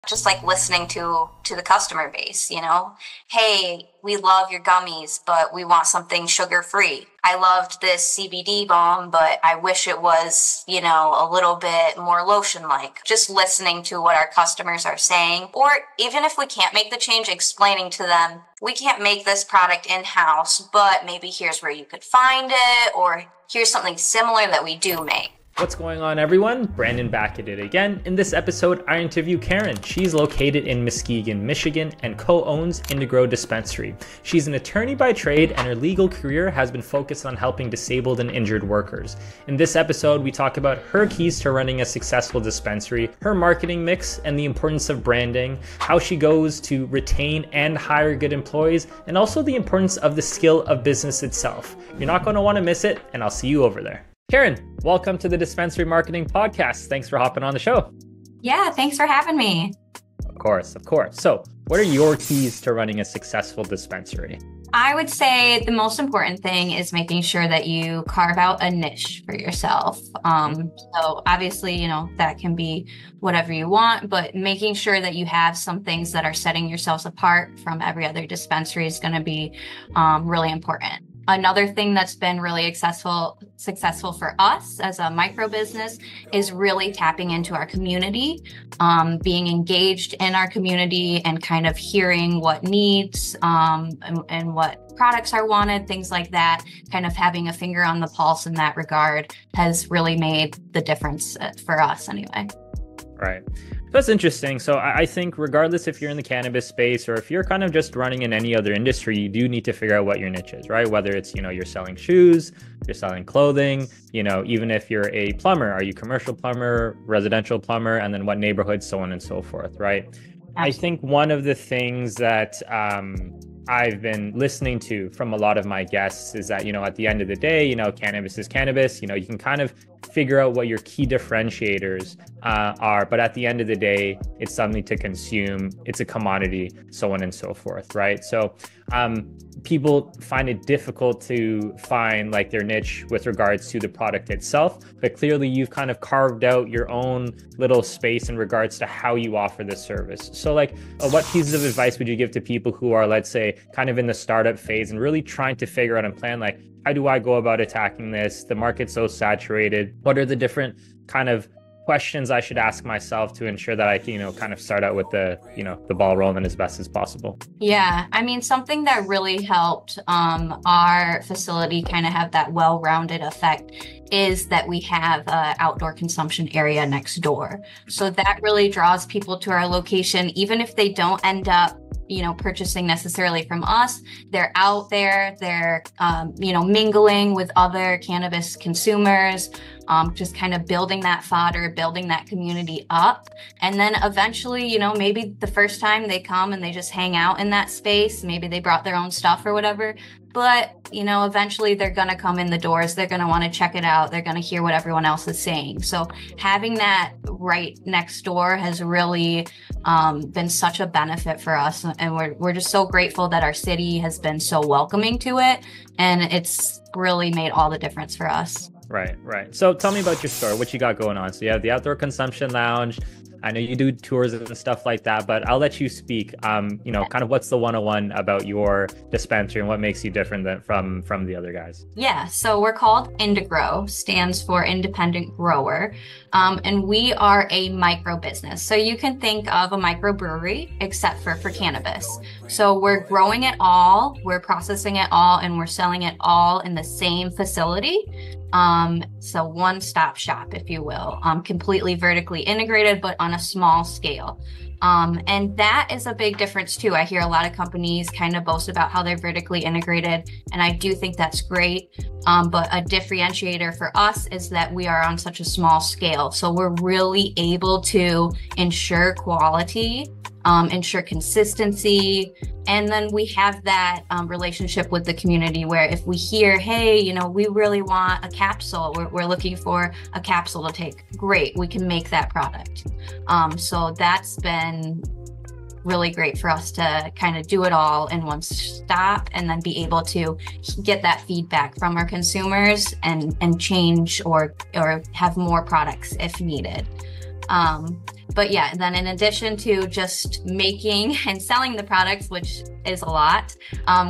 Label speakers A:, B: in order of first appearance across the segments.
A: just like listening to the customer base, hey, we love your gummies, but we want something sugar free. I loved this CBD balm, but I wish it was, a little bit more lotion like. Just listening to what our customers are saying, or even if we can't make the change, explaining to them, we can't make this product in-house, but maybe here's where you could find it, or here's something similar that we do make.
B: What's going on, everyone? Brandon back at it again. In this episode, I interview Karen. She's located in Muskegon, Michigan, and co-owns IndiGrow Dispensary. She's an attorney by trade, and her legal career has been focused on helping disabled and injured workers. In this episode, we talk about her keys to running a successful dispensary, her marketing mix, and the importance of branding, how she goes to retain and hire good employees, and also the importance of the skill of business itself. You're not going to want to miss it, and I'll see you over there. Karen, welcome to the Dispensary Marketing Podcast. Thanks for hopping on the show.
A: Yeah, thanks for having me.
B: Of course. So what are your keys to running a successful dispensary?
A: I would say the most important thing is making sure that you carve out a niche for yourself. So obviously, that can be whatever you want, but making sure that you have some things that are setting yourselves apart from every other dispensary is going to be really important. Another thing that's been really successful for us as a micro business is really tapping into our community, being engaged in our community and kind of hearing what needs and what products are wanted, things like that. Kind of having a finger on the pulse in that regard has really made the difference for us anyway.
B: Right. That's interesting. So I think regardless if you're in the cannabis space or if you're kind of just running in any other industry, you do need to figure out what your niche is, right? Whether it's, you're selling shoes, you're selling clothing, even if you're a plumber, are you commercial plumber, residential plumber, and then what neighborhood, so on and so forth, right? Absolutely. I think one of the things that I've been listening to from a lot of my guests is that, at the end of the day, cannabis is cannabis, you can kind of figure out what your key differentiators are, but at the end of the day, it's something to consume, it's a commodity, so on and so forth, right? So people find it difficult to find like their niche with regards to the product itself, but clearly you've kind of carved out your own little space in regards to how you offer the service. So like what pieces of advice would you give to people who are, let's say, kind of in the startup phase and really trying to figure out and plan, like, how do I go about attacking this? The market's so saturated. What are the different kind of questions I should ask myself to ensure that I can, kind of start out with the ball rolling as best as possible?
A: Yeah. I mean, something that really helped our facility kind of have that well-rounded effect is that we have an outdoor consumption area next door. So that really draws people to our location, even if they don't end up purchasing necessarily from us. They're out there, they're, mingling with other cannabis consumers, just kind of building that fodder, building that community up. And then eventually, maybe the first time they come and they just hang out in that space, maybe they brought their own stuff or whatever, but, eventually they're going to come in the doors. They're going to want to check it out. They're going to hear what everyone else is saying. So having that right next door has really been such a benefit for us. And we're just so grateful that our city has been so welcoming to it. And it's really made all the difference for us.
B: Right. So tell me about your store, what you got going on. So you have the outdoor consumption lounge. I know you do tours and stuff like that, but I'll let you speak. Kind of what's the 101 about your dispensary and what makes you different from the other guys?
A: Yeah, so we're called IndiGrow, stands for Independent Grower, and we are a micro business. So you can think of a microbrewery, except for cannabis. So we're growing it all, we're processing it all, and we're selling it all in the same facility. So one-stop shop, if you will, completely vertically integrated, but on a small scale. And that is a big difference too. I hear a lot of companies kind of boast about how they're vertically integrated, and I do think that's great. But a differentiator for us is that we are on such a small scale. So we're really able to ensure quality, ensure consistency. And then we have that relationship with the community where if we hear, hey, we really want a capsule, we're looking for a capsule to take, great, we can make that product. So that's been really great for us to kind of do it all in one stop and then be able to get that feedback from our consumers and change or have more products if needed. But yeah, then in addition to just making and selling the products, which is a lot,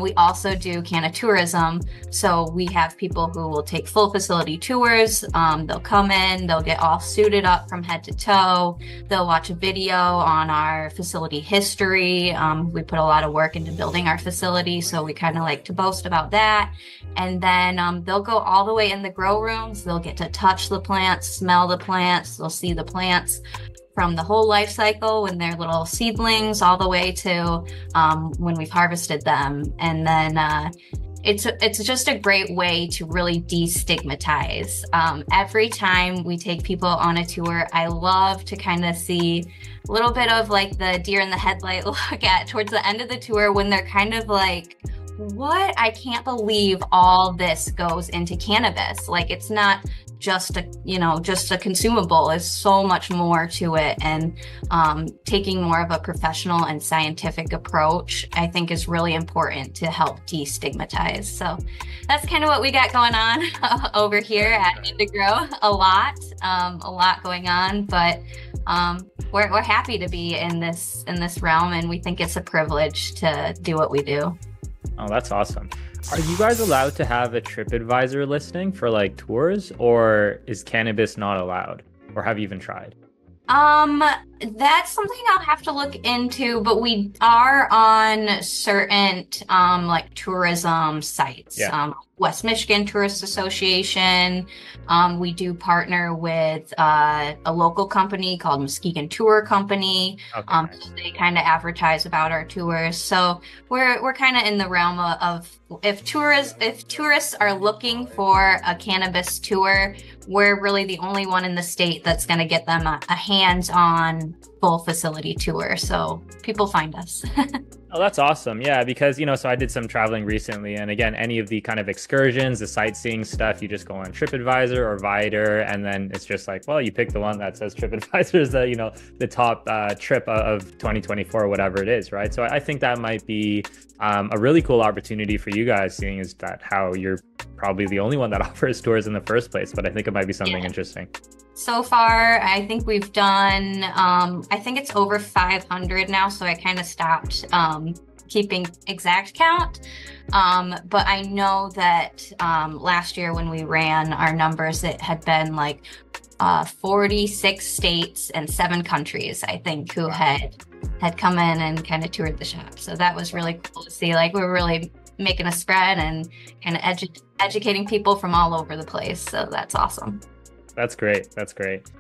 A: we also do canna tourism. So we have people who will take full facility tours. They'll come in, they'll get all suited up from head to toe. They'll watch a video on our facility history. We put a lot of work into building our facility, so we kind of like to boast about that. And then they'll go all the way in the grow rooms. They'll get to touch the plants, smell the plants. They'll see the plants from the whole life cycle when they're little seedlings all the way to when we've harvested them. And then it's just a great way to really destigmatize. Every time we take people on a tour, I love to kind of see a little bit of like the deer in the headlight look at towards the end of the tour when they're kind of like, what? I can't believe all this goes into cannabis. Like, it's not just a consumable. There's so much more to it. And taking more of a professional and scientific approach, I think, is really important to help destigmatize. So that's kind of what we got going on over here at IndiGrow. A lot going on, but we're happy to be in this realm, and we think it's a privilege to do what we do.
B: Oh, that's awesome. Are you guys allowed to have a TripAdvisor listing for like tours, or is cannabis not allowed? Or have you even tried?
A: That's something I'll have to look into, but we are on certain like tourism sites.
B: Yeah.
A: West Michigan Tourist Association. We do partner with a local company called Muskegon Tour Company.
B: Okay, nice.
A: So they kind of advertise about our tours. So we're kind of in the realm of if tourists are looking for a cannabis tour, we're really the only one in the state that's going to get them a hands-on full facility tour. So people find us.
B: Oh, that's awesome. Yeah, because, so I did some traveling recently, and again, any of the kind of excursions, the sightseeing stuff, you just go on TripAdvisor or Viator, and then it's just like, well, you pick the one that says TripAdvisor is the top trip of 2024 or whatever it is, right? So I think that might be a really cool opportunity for you guys, seeing as that how you're probably the only one that offers tours in the first place, but I think it might be something interesting.
A: So far, I think we've done, I think it's over 500 now, so I kind of stopped keeping exact count. But I know that last year when we ran our numbers, it had been like 46 states and 7 countries, I think, who had come in and kind of toured the shop. So that was really cool to see. Like, we're really making a spread and kind of educating people from all over the place. So that's awesome.
B: That's great. That's great.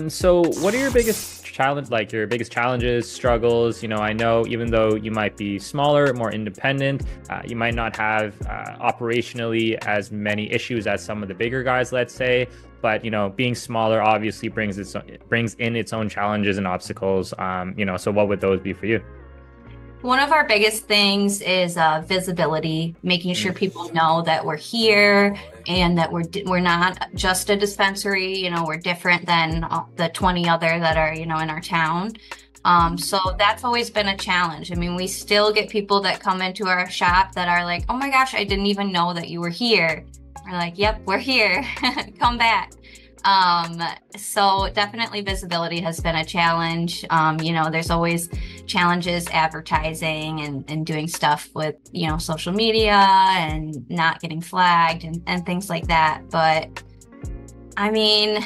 B: So what are your biggest challenges, struggles? I know even though you might be smaller, more independent, you might not have operationally as many issues as some of the bigger guys, let's say, but being smaller obviously brings in its own challenges and obstacles. So what would those be for you?
A: One of our biggest things is visibility, making sure people know that we're here and that we're not just a dispensary. We're different than the 20 other that are, in our town. So that's always been a challenge. I mean, we still get people that come into our shop that are like, oh my gosh, I didn't even know that you were here. We're like, yep, we're here. Come back. So definitely visibility has been a challenge. There's always challenges advertising and doing stuff with, social media and not getting flagged and things like that. But I mean,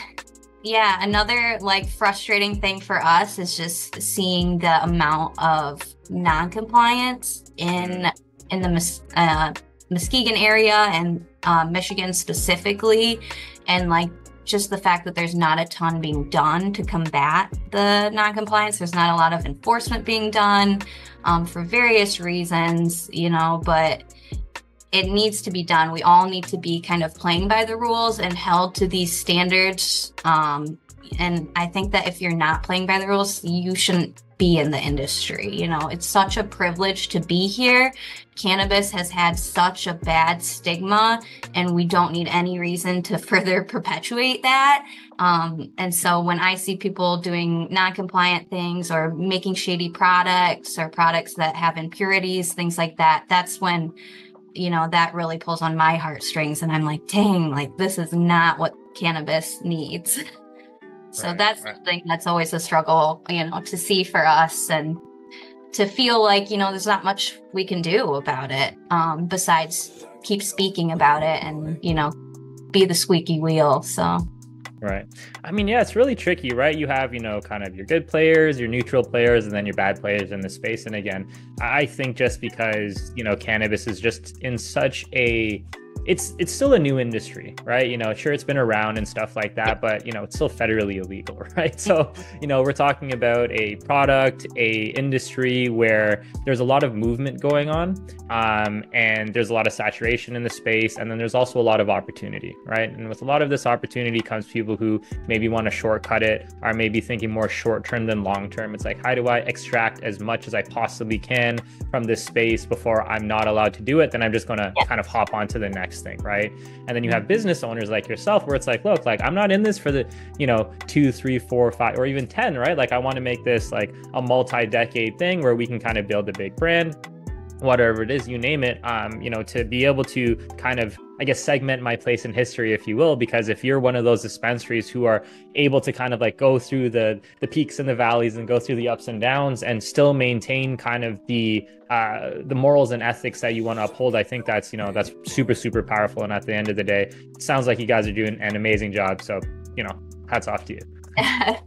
A: yeah, another like frustrating thing for us is just seeing the amount of non-compliance in the Muskegon area and Michigan specifically, and like just the fact that there's not a ton being done to combat the non-compliance. There's not a lot of enforcement being done for various reasons, but it needs to be done. We all need to be kind of playing by the rules and held to these standards. And I think that if you're not playing by the rules, you shouldn't be in the industry. It's such a privilege to be here. Cannabis has had such a bad stigma, and we don't need any reason to further perpetuate that. And so when I see people doing non-compliant things or making shady products or products that have impurities, things like that, that's when, that really pulls on my heartstrings. And I'm like, dang, like this is not what cannabis needs. So that's something that's always a struggle, to see for us, and to feel like, there's not much we can do about it, besides keep speaking about it and, be the squeaky wheel. So.
B: Right. I mean, yeah, it's really tricky, right? You have, kind of your good players, your neutral players, and then your bad players in the space. And again, I think just because, cannabis is just in such a, it's still a new industry, right? Sure, it's been around and stuff like that, but, it's still federally illegal, right? So, we're talking about a product, a industry where there's a lot of movement going on, and there's a lot of saturation in the space. And then there's also a lot of opportunity, right? And with a lot of this opportunity comes people who maybe want to shortcut it, or maybe thinking more short-term than long-term. It's like, how do I extract as much as I possibly can from this space before I'm not allowed to do it? Then I'm just going to kind of hop on to the next thing, right? And then you have business owners like yourself where it's like, look, like I'm not in this for the 2, 3, 4, 5, or even 10, right? Like I want to make this like a multi-decade thing where we can kind of build a big brand, whatever it is, you name it, to be able to kind of, I guess, segment my place in history, if you will, because if you're one of those dispensaries who are able to kind of like go through the peaks and the valleys and go through the ups and downs and still maintain kind of the morals and ethics that you want to uphold, I think that's, that's super, super powerful. And at the end of the day, it sounds like you guys are doing an amazing job. So, hats off to you.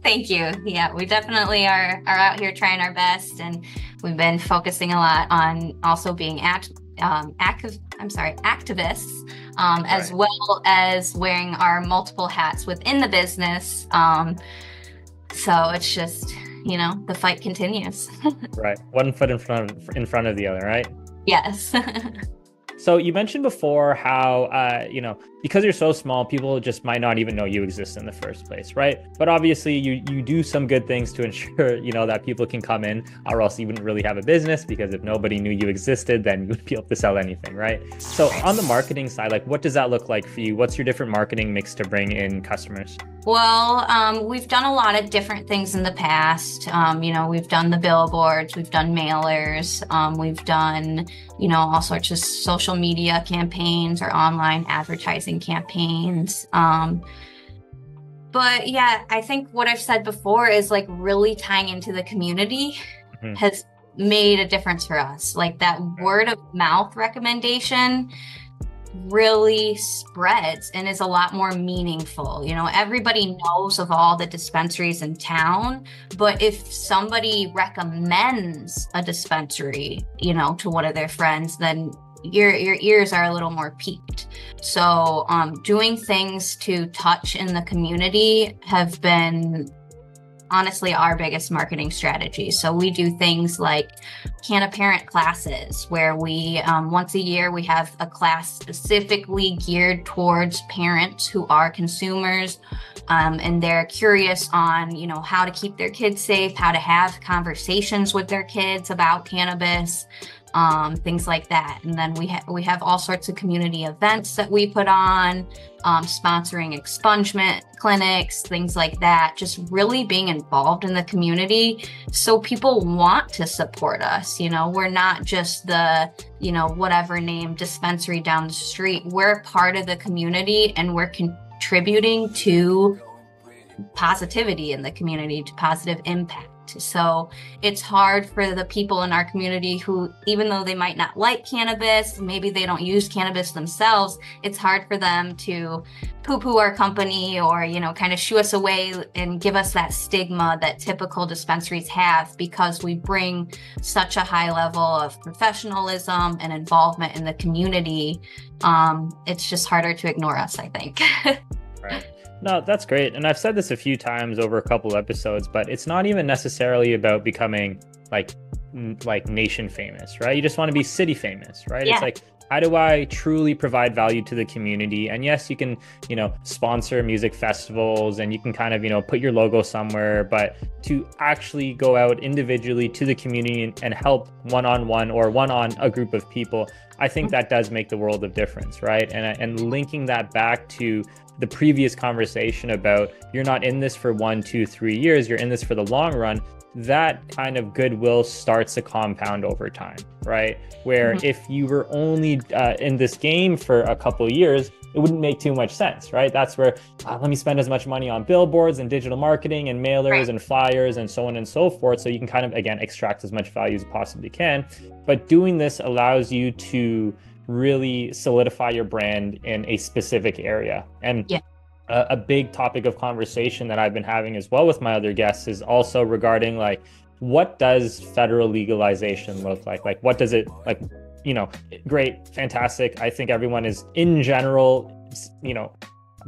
A: Thank you. Yeah, we definitely are out here trying our best, and we've been focusing a lot on also being activists, as well as wearing our multiple hats within the business. So it's just, the fight continues.
B: Right. One foot in front of the other, right?
A: Yes.
B: So you mentioned before how, because you're so small, people just might not even know you exist in the first place, right? But obviously you do some good things to ensure, that people can come in, or else you wouldn't really have a business, because if nobody knew you existed, then you wouldn't be able to sell anything, right? So on the marketing side, like what does that look like for you? What's your different marketing mix to bring in customers?
A: Well, we've done a lot of different things in the past. We've done the billboards, we've done mailers, we've done, all sorts of social media campaigns or online advertising campaigns. But yeah, I think what I've said before is like really tying into the community has made a difference for us. Like that word of mouth recommendation really spreads and is a lot more meaningful. Everybody knows of all the dispensaries in town, but if somebody recommends a dispensary, to one of their friends, then your ears are a little more peaked. So doing things to touch in the community have been honestly our biggest marketing strategy. So we do things like Can a Parent classes, where we once a year we have a class specifically geared towards parents who are consumers, and they're curious on how to keep their kids safe, how to have conversations with their kids about cannabis, things like that. And then we have all sorts of community events that we put on, sponsoring expungement clinics, things like that, just really being involved in the community so people want to support us. We're not just the, whatever name dispensary down the street. We're part of the community, and we're contributing to positivity in the community, to positive impact. So it's hard for the people in our community who, even though they might not like cannabis, maybe they don't use cannabis themselves, it's hard for them to poo-poo our company or, kind of shoo us away and give us that stigma that typical dispensaries have, because we bring such a high level of professionalism and involvement in the community. It's just harder to ignore us, I think.
B: Right. No, that's great. And I've said this a few times over a couple episodes, but it's not even necessarily about becoming like nation famous, right? You just want to be city famous, right? Yeah. It's like, how do I truly provide value to the community? And yes, you can, sponsor music festivals and you can kind of, put your logo somewhere, but to actually go out individually to the community and help one-on-one or one-on a group of people, I think that does make the world of difference, right? And linking that back to the previous conversation about you're not in this for 1, 2, 3 years, you're in this for the long run, that kind of goodwill starts to compound over time, right? Where if you were only in this game for a couple of years, it wouldn't make too much sense, right? That's where let me spend as much money on billboards and digital marketing and mailers and flyers and so on and so forth. So you can kind of, again, extract as much value as you possibly can. But doing this allows you to really solidify your brand in a specific area. And a big topic of conversation that I've been having as well with my other guests is also regarding like, what does federal legalization look like? Like, what does it like, great, fantastic. I think everyone is in general,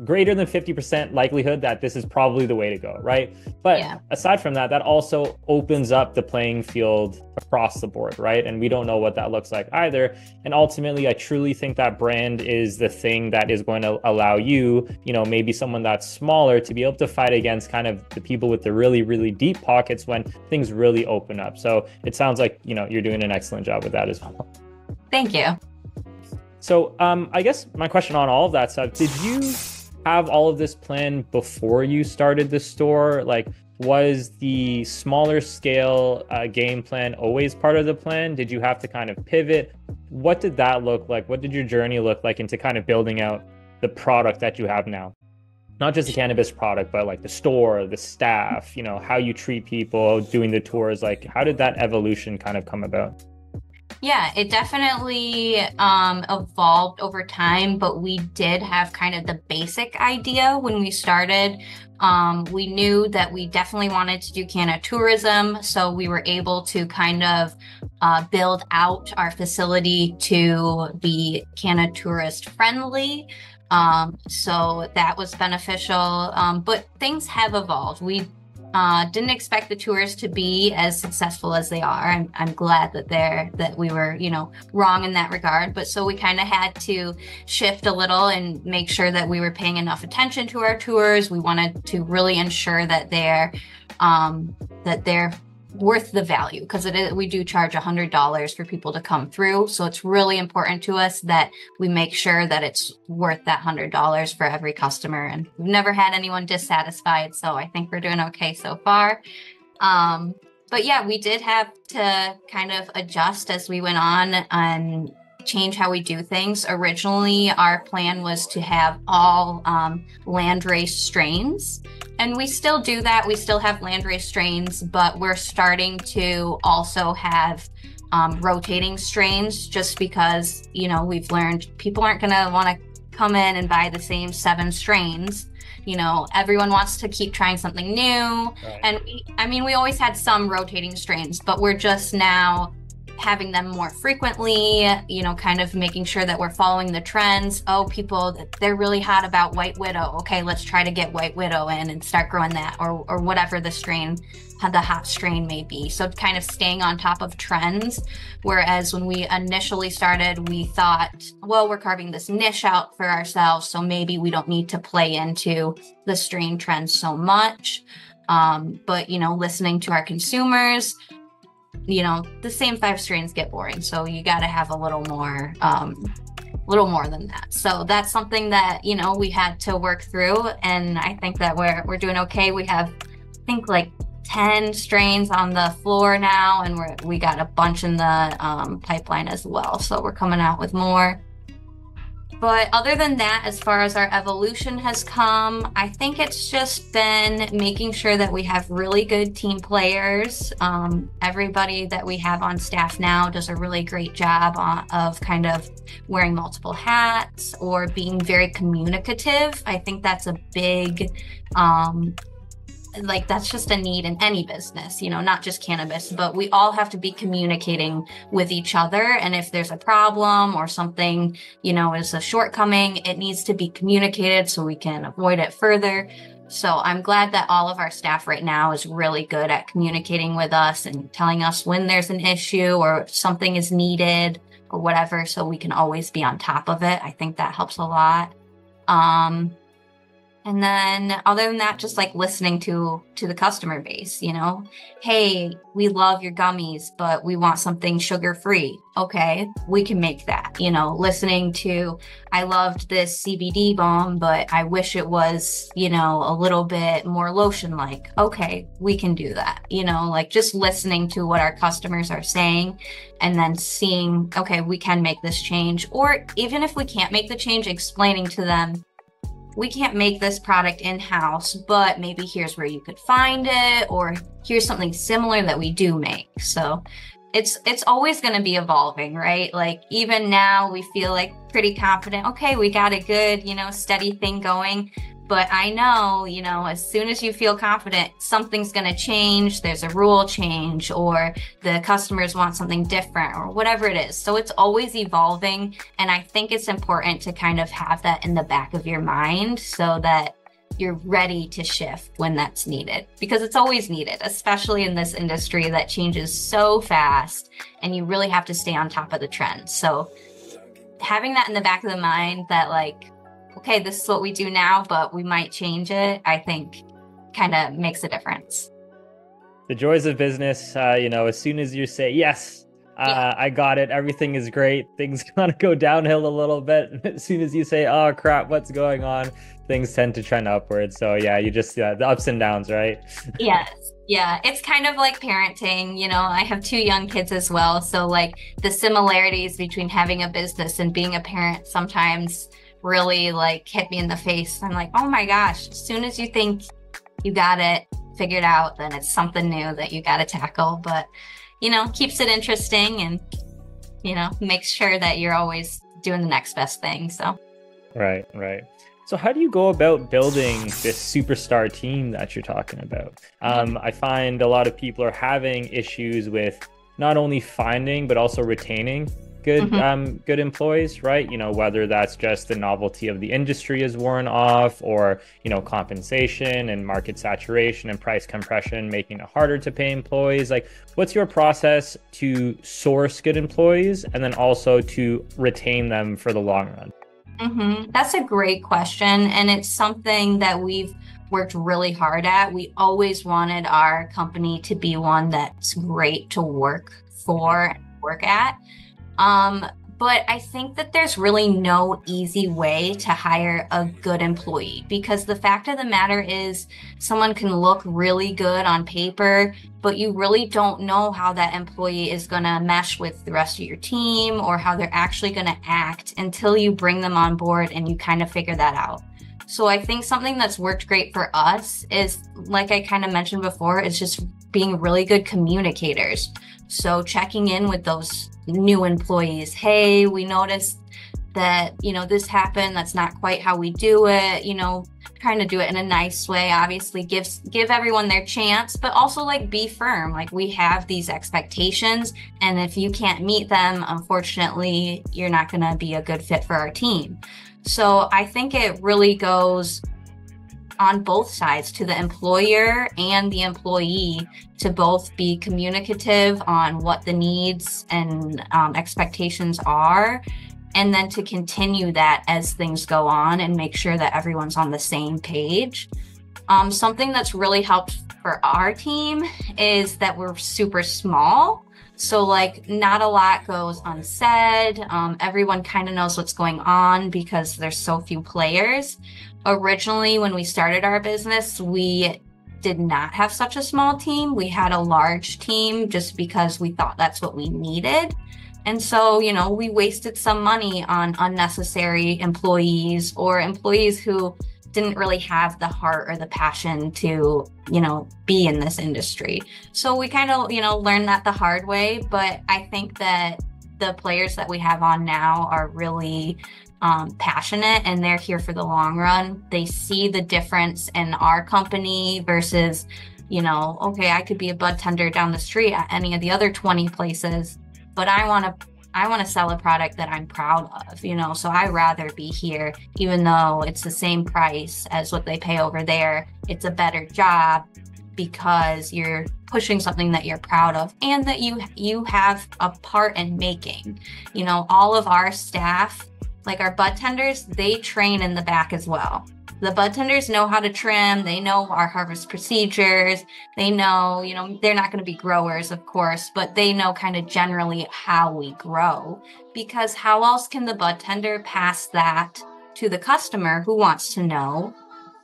B: greater than 50% likelihood that this is probably the way to go, right? But aside from that, that also opens up the playing field across the board, right? And we don't know what that looks like either. And ultimately, I truly think that brand is the thing that is going to allow you, maybe someone that's smaller, to be able to fight against kind of the people with the really, really deep pockets when things really open up. So it sounds like, you're doing an excellent job with that as well.
A: Thank you.
B: So I guess my question on all of that stuff, did you have all of this planned before you started the store? Like, was the smaller scale game plan always part of the plan? Did you have to kind of pivot? What did that look like? What did your journey look like into kind of building out the product that you have now? Not just the cannabis product, but like the store, the staff, how you treat people, doing the tours. Like, how did that evolution kind of come about?
A: Yeah, it definitely evolved over time, but we did have kind of the basic idea when we started. We knew that we definitely wanted to do canna tourism, so we were able to kind of build out our facility to be canna tourist friendly. So that was beneficial, but things have evolved. We didn't expect the tours to be as successful as they are. I'm glad that we were, wrong in that regard. But so we kind of had to shift a little and make sure that we were paying enough attention to our tours. We wanted to really ensure that they're worth the value, because we do charge $100 for people to come through. So it's really important to us that we make sure that it's worth that $100 for every customer. And we've never had anyone dissatisfied. So I think we're doing okay so far. But yeah, we did have to kind of adjust as we went on and change how we do things. Originally, our plan was to have all landrace strains, and we still do that. We still have landrace strains, but we're starting to also have rotating strains, just because, we've learned people aren't going to want to come in and buy the same 7 strains. Everyone wants to keep trying something new. Right. And we always had some rotating strains, but we're just now having them more frequently, kind of making sure that we're following the trends. Oh, people, they're really hot about White Widow. Okay, let's try to get White Widow in and start growing that, or whatever the hot strain may be. So kind of staying on top of trends. Whereas when we initially started, we thought, well, we're carving this niche out for ourselves, so maybe we don't need to play into the strain trends so much. But, listening to our consumers, the same 5 strains get boring. So you got to have a little more than that. So that's something that, we had to work through. And I think that we're doing okay. We have, I think, like 10 strains on the floor now, and we got a bunch in the pipeline as well. So we're coming out with more. But other than that, as far as our evolution has come, I think it's just been making sure that we have really good team players. Everybody that we have on staff now does a really great job of kind of wearing multiple hats or being very communicative. I think that's a big that's just a need in any business, not just cannabis, but we all have to be communicating with each other. And if there's a problem or something, is a shortcoming, it needs to be communicated so we can avoid it further. So I'm glad that all of our staff right now is really good at communicating with us and telling us when there's an issue or if something is needed or whatever, so we can always be on top of it. I think that helps a lot. And then other than that, just like listening to the customer base, hey, we love your gummies, but we want something sugar free. Okay, we can make that. Listening to, I loved this CBD balm, but I wish it was, a little bit more lotion like. Okay, we can do that. Like just listening to what our customers are saying and then seeing, okay, we can make this change. Or even if we can't make the change, explaining to them, we can't make this product in-house, but maybe here's where you could find it, or here's something similar that we do make. So it's always going to be evolving, right? Like even now we feel like pretty confident. Okay, we got a good, steady thing going. But I know, as soon as you feel confident, something's going to change. There's a rule change, or the customers want something different, or whatever it is. So it's always evolving. And I think it's important to kind of have that in the back of your mind so that you're ready to shift when that's needed, because it's always needed, especially in this industry that changes so fast and you really have to stay on top of the trends. So having that in the back of the mind that like, okay, this is what we do now, but we might change it, I think kind of makes a difference.
B: The joys of business, as soon as you say, yes, I got it, everything is great, things kind of go downhill a little bit. As soon as you say, oh crap, what's going on, things tend to trend upwards. So yeah, you just, the ups and downs, right?
A: Yes. Yeah, it's kind of like parenting. I have 2 young kids as well. So like the similarities between having a business and being a parent sometimes really like hit me in the face. I'm like, oh my gosh, as soon as you think you got it figured out, then it's something new that you got to tackle. But, keeps it interesting and, makes sure that you're always doing the next best thing. So.
B: Right. So how do you go about building this superstar team that you're talking about? I find a lot of people are having issues with not only finding, but also retaining good employees, right? Whether that's just the novelty of the industry is worn off, or compensation and market saturation and price compression making it harder to pay employees. Like, what's your process to source good employees and then also to retain them for the long run?
A: That's a great question, and it's something that we've worked really hard at. We always wanted our company to be one that's great to work for and work at. But I think that there's really no easy way to hire a good employee, because the fact of the matter is someone can look really good on paper, but you really don't know how that employee is going to mesh with the rest of your team or how they're actually going to act until you bring them on board and you kind of figure that out. So I think something that's worked great for us is, like I kind of mentioned before, is just being really good communicators. So checking in with those new employees. Hey, we noticed that, this happened. That's not quite how we do it, trying to do it in a nice way. Obviously give everyone their chance, but also like be firm. Like, we have these expectations, and if you can't meet them, unfortunately, you're not going to be a good fit for our team. So I think it really goes on both sides, to the employer and the employee, to both be communicative on what the needs and expectations are, and then to continue that as things go on and make sure that everyone's on the same page. Something that's really helped for our team is that we're super small. So like not a lot goes unsaid. Everyone kind of knows what's going on because there's so few players. Originally, when we started our business, we did not have such a small team. We had a large team just because we thought that's what we needed. And so, we wasted some money on unnecessary employees or employees who didn't really have the heart or the passion to, be in this industry. So we kind of, learned that the hard way. But I think that the players that we have on now are really passionate, and they're here for the long run. They see the difference in our company versus, okay, I could be a bud tender down the street at any of the other 20 places, but I want to sell a product that I'm proud of, so I'd rather be here, even though it's the same price as what they pay over there. It's a better job because you're pushing something that you're proud of and that you have a part in making. All of our staff like our bud tenders, they train in the back as well. The bud tenders know how to trim. They know our harvest procedures. They know, they're not going to be growers, of course, but they know kind of generally how we grow, because how else can the bud tender pass that to the customer who wants to know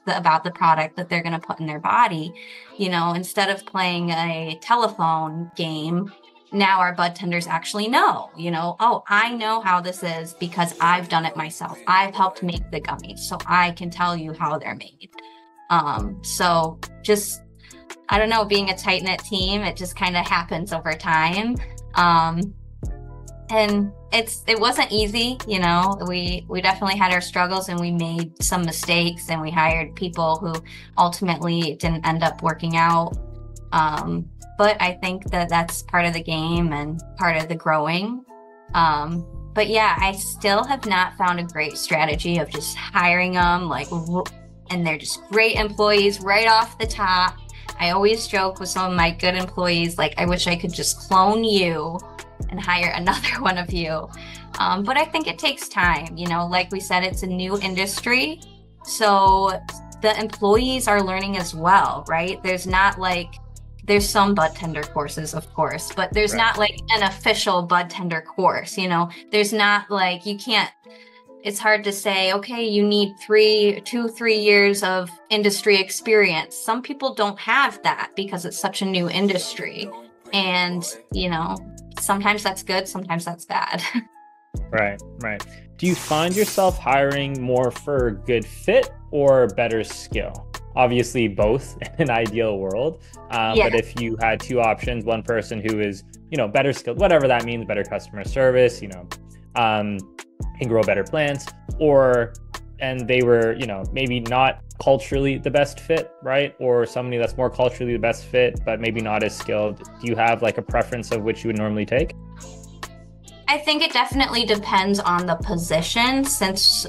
A: about the product that they're going to put in their body? Instead of playing a telephone game, now our bud tenders actually know, oh, I know how this is because I've done it myself. I've helped make the gummies, so I can tell you how they're made. So just, I don't know, being a tight-knit team, it just kind of happens over time. And it wasn't easy, we definitely had our struggles, and we made some mistakes, and we hired people who ultimately didn't end up working out. But I think that that's part of the game and part of the growing. But yeah, I still have not found a great strategy of just hiring them, and they're just great employees right off the top. I always joke with some of my good employees, I wish I could just clone you and hire another one of you. But I think it takes time, like we said, it's a new industry. So the employees are learning as well, right? There's some bud tender courses, of course, but there's not an official bud tender course, there's not it's hard to say, okay, you need 3 years of industry experience. Some people don't have that because it's such a new industry. And, sometimes that's good, sometimes that's bad.
B: Right. Do you find yourself hiring more for good fit or better skill? Obviously both in an ideal world. But if you had two options, one person who is, better skilled, whatever that means, better customer service, can grow better plants, and they were, maybe not culturally the best fit, right? Or somebody that's more culturally the best fit, but maybe not as skilled. Do you have a preference of which you would normally take?
A: I think it definitely depends on the position, since,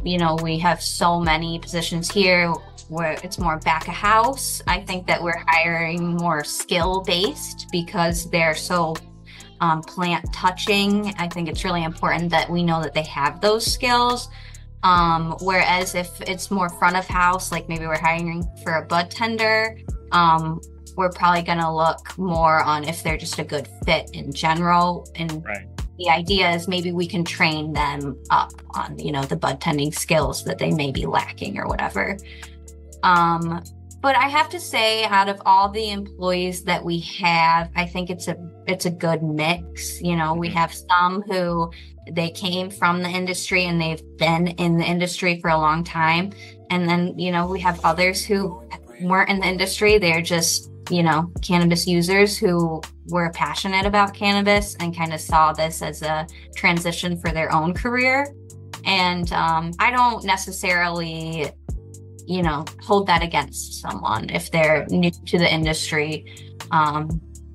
A: we have so many positions here where it's more back of house. I think that we're hiring more skill based because they're so plant touching. I think it's really important that we know that they have those skills. Whereas if it's more front of house, maybe we're hiring for a bud tender, we're probably going to look more on if they're just a good fit in general. And the idea is maybe we can train them up on, the bud tending skills that they may be lacking or whatever. But I have to say, out of all the employees that we have, I think it's a good mix. We have some who they came from the industry and they've been in the industry for a long time. And then, we have others who weren't in the industry. They're just, cannabis users who were passionate about cannabis and kind of saw this as a transition for their own career. And I don't necessarily hold that against someone if they're new to the industry.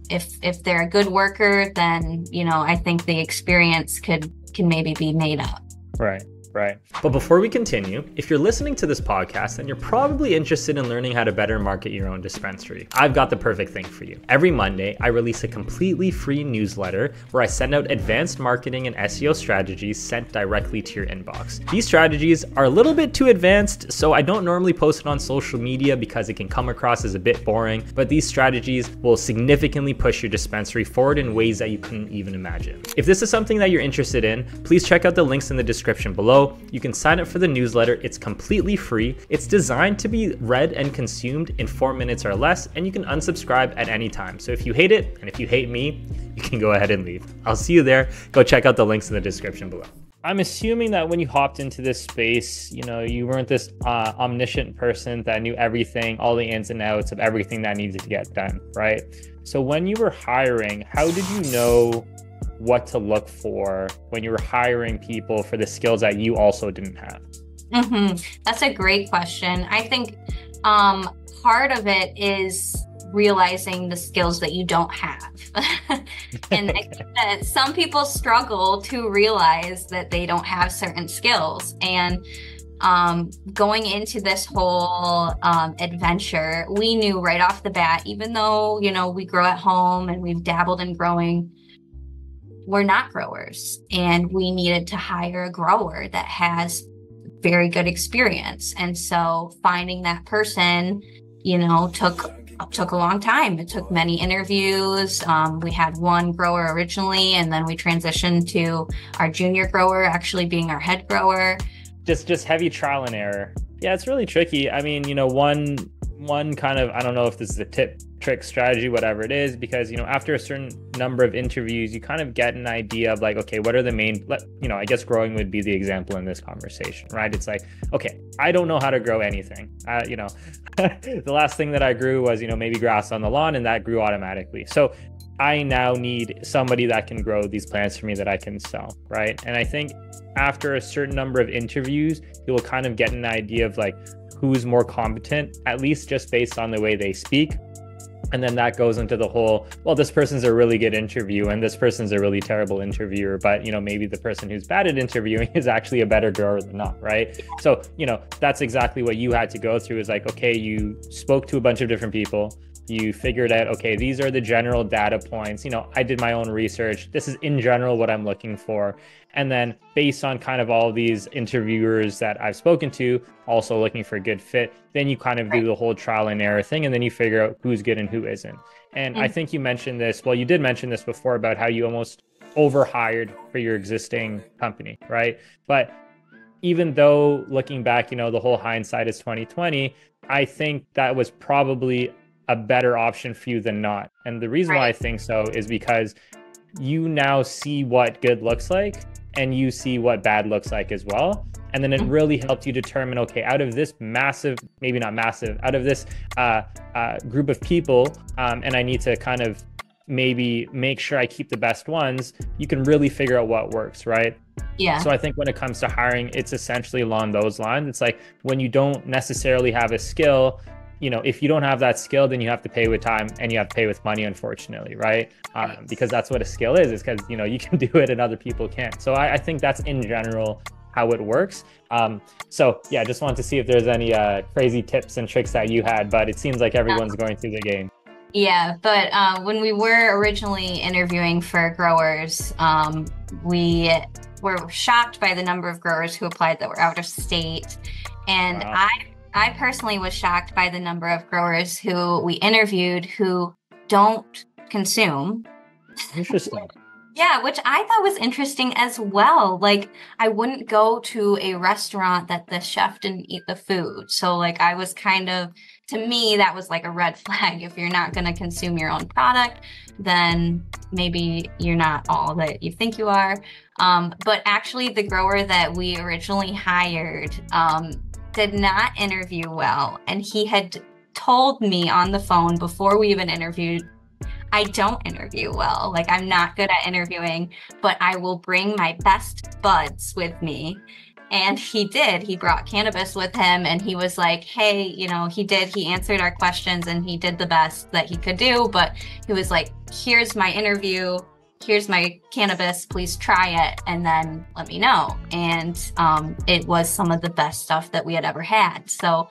A: If they're a good worker, then, I think the experience can maybe be made up.
B: Right. But before we continue, if you're listening to this podcast, then you're probably interested in learning how to better market your own dispensary. I've got the perfect thing for you. Every Monday, I release a completely free newsletter where I send out advanced marketing and SEO strategies sent directly to your inbox. These strategies are a little bit too advanced, so I don't normally post it on social media because it can come across as a bit boring, but these strategies will significantly push your dispensary forward in ways that you couldn't even imagine. If this is something that you're interested in, please check out the links in the description below. You can sign up for the newsletter. It's completely free. It's designed to be read and consumed in 4 minutes or less, and you can unsubscribe at any time. So if you hate it, and if you hate me, you can go ahead and leave. I'll see you there. Go check out the links in the description below. I'm assuming that when you hopped into this space, you weren't this omniscient person that knew everything, all the ins and outs of everything that needed to get done, right? So when you were hiring, how did you know what to look for when you were hiring people for the skills that you also didn't have?
A: That's a great question. I think part of it is realizing the skills that you don't have. And I think that some people struggle to realize that they don't have certain skills. And going into this whole adventure, we knew right off the bat, even though, we grow at home and we've dabbled in growing, were not growers, and we needed to hire a grower that has very good experience. And so finding that person, took a long time. It took many interviews. We had one grower originally, and then we transitioned to our junior grower actually being our head grower.
B: Just heavy trial and error. Yeah, it's really tricky. I mean, one kind of, I don't know if this is a tip, trick, strategy, whatever it is, because, after a certain number of interviews, you kind of get an idea of like, okay, what are the main, I guess growing would be the example in this conversation, right? It's like, okay, I don't know how to grow anything. The last thing that I grew was, maybe grass on the lawn, and that grew automatically. So I now need somebody that can grow these plants for me that I can sell, right? And I think after a certain number of interviews, you will kind of get an idea of like who's more competent, at least just based on the way they speak. And then that goes into the whole, well, this person's a really good interview and this person's a really terrible interviewer, but maybe the person who's bad at interviewing is actually a better grower than not, right? So, that's exactly what you had to go through, is like, okay, you spoke to a bunch of different people. You figured out, okay, these are the general data points. I did my own research. This is in general what I'm looking for. And then based on kind of all these interviewers that I've spoken to, also looking for a good fit, then you kind of do the whole trial and error thing, and then you figure out who's good and who isn't. And I think you mentioned this, well, you did mention this before about how you almost overhired for your existing company, right? But even though looking back, the whole hindsight is 2020, I think that was probably a better option for you than not. And the reason why I think so is because you now see what good looks like, and you see what bad looks like as well. And then it really helped you determine, okay, out of this massive, maybe not massive, out of this group of people, and I need to kind of maybe make sure I keep the best ones, you can really figure out what works, right?
A: Yeah.
B: So I think when it comes to hiring, it's essentially along those lines. It's like when you don't necessarily have a skill, if you don't have that skill, then you have to pay with time and you have to pay with money, unfortunately, right? Because that's what a skill is because, you can do it and other people can't. So I think that's in general how it works. So yeah, just wanted to see if there's any crazy tips and tricks that you had, but it seems like everyone's going through the game.
A: Yeah, but when we were originally interviewing for growers, we were shocked by the number of growers who applied that were out of state. And wow. I personally was shocked by the number of growers who we interviewed who don't consume.
B: Interesting.
A: Yeah, which I thought was interesting as well. Like, I wouldn't go to a restaurant that the chef didn't eat the food. So, like, I was kind of, to me, that was like a red flag. If you're not going to consume your own product, then maybe you're not all that you think you are. But actually, the grower that we originally hired did not interview well. And he had told me on the phone before we even interviewed, I don't interview well. Like, I'm not good at interviewing, but I will bring my best buds with me. And he did. He brought cannabis with him, and he was like, hey, he answered our questions and he did the best that he could do. But he was like, here's my interview. Here's my cannabis, please try it and then let me know. And it was some of the best stuff that we had ever had. So,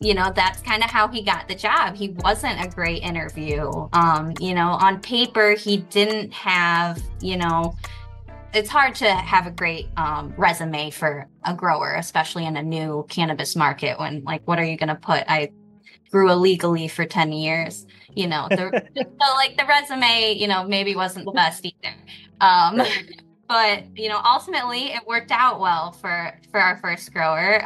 A: that's kind of how he got the job. He wasn't a great interview. On paper, he didn't have, it's hard to have a great resume for a grower, especially in a new cannabis market when, like, what are you going to put? I grew illegally for 10 years. So like the resume, maybe wasn't the best either. But, ultimately it worked out well for our first grower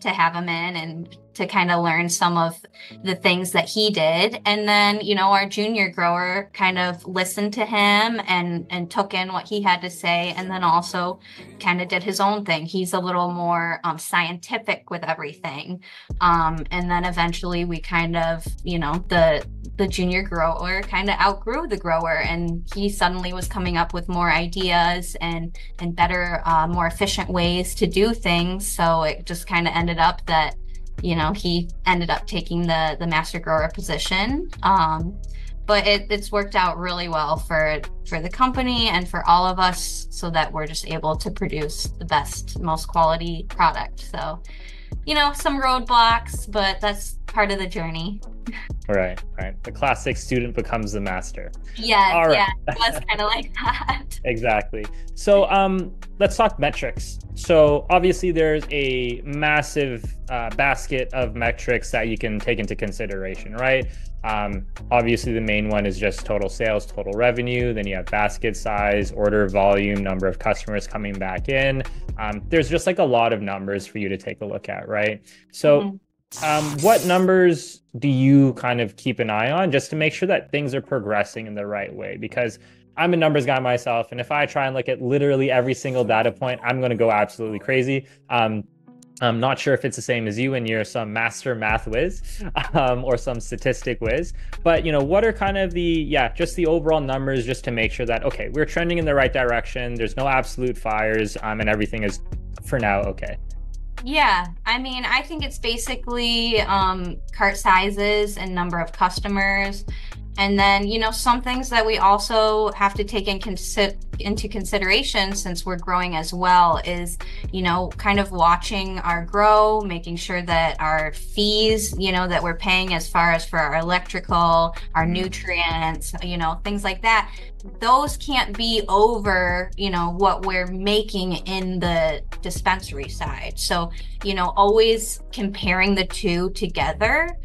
A: to have him in and to kind of learn some of the things that he did. And then, our junior grower kind of listened to him and took in what he had to say, and then also kind of did his own thing. He's a little more scientific with everything. And then eventually we kind of, the junior grower kind of outgrew the grower, and he suddenly was coming up with more ideas and better, more efficient ways to do things. So it just kind of ended up that he ended up taking the master grower position. But it's worked out really well for the company and for all of us, so that we're just able to produce the best, most quality product. So, some roadblocks, but that's part of the journey.
B: Right, right. The classic student becomes the master.
A: Yes,
B: All right.
A: yeah, it was kind of like that.
B: Exactly. So let's talk metrics. So obviously there's a massive basket of metrics that you can take into consideration, right? Obviously the main one is just total sales, total revenue. Then you have basket size, order volume, number of customers coming back in. There's just like a lot of numbers for you to take a look at, right? So
A: Mhm.
B: what numbers do you kind of keep an eye on just to make sure that things are progressing in the right way? Because I'm a numbers guy myself, and if I try and look at literally every single data point, I'm going to go absolutely crazy. I'm not sure if it's the same as you and you're some master math whiz or some statistic whiz, but what are kind of just the overall numbers just to make sure that, okay, we're trending in the right direction. There's no absolute fires and everything is for now okay.
A: Yeah, I mean, I think it's basically cart sizes and number of customers. And then, some things that we also have to take into consideration since we're growing as well is, kind of watching our grow, making sure that our fees, that we're paying as far as for our electrical, our nutrients, things like that. Those can't be over, what we're making in the dispensary side. So, always comparing the two together,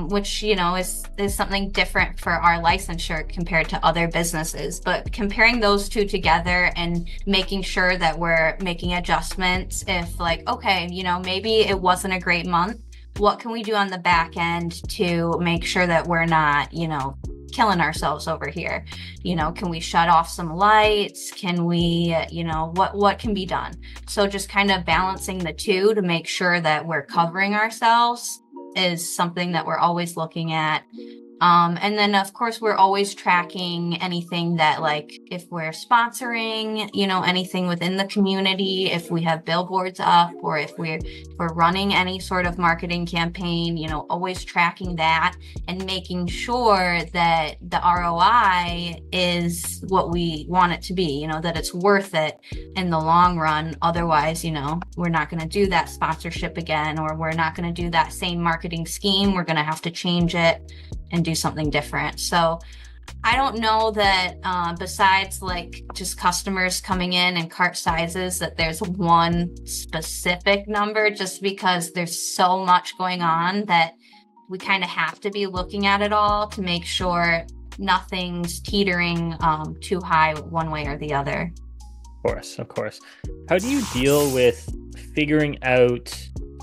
A: which is something different for our licensure compared to other businesses. But comparing those two together and making sure that we're making adjustments if like, okay, maybe it wasn't a great month. What can we do on the back end to make sure that we're not, killing ourselves over here? Can we shut off some lights? Can we, what can be done? So just kind of balancing the two to make sure that we're covering ourselves is something that we're always looking at. And then of course we're always tracking anything that, like, if we're sponsoring, anything within the community, if we have billboards up, or if we're running any sort of marketing campaign, always tracking that and making sure that the ROI is what we want it to be, that it's worth it in the long run. Otherwise, we're not going to do that sponsorship again, or we're not going to do that same marketing scheme. We're going to have to change it and do something different. So I don't know that besides like just customers coming in and cart sizes, that there's one specific number, just because there's so much going on that we kind of have to be looking at it all to make sure nothing's teetering too high one way or the other.
B: Of course, of course. How do you deal with figuring out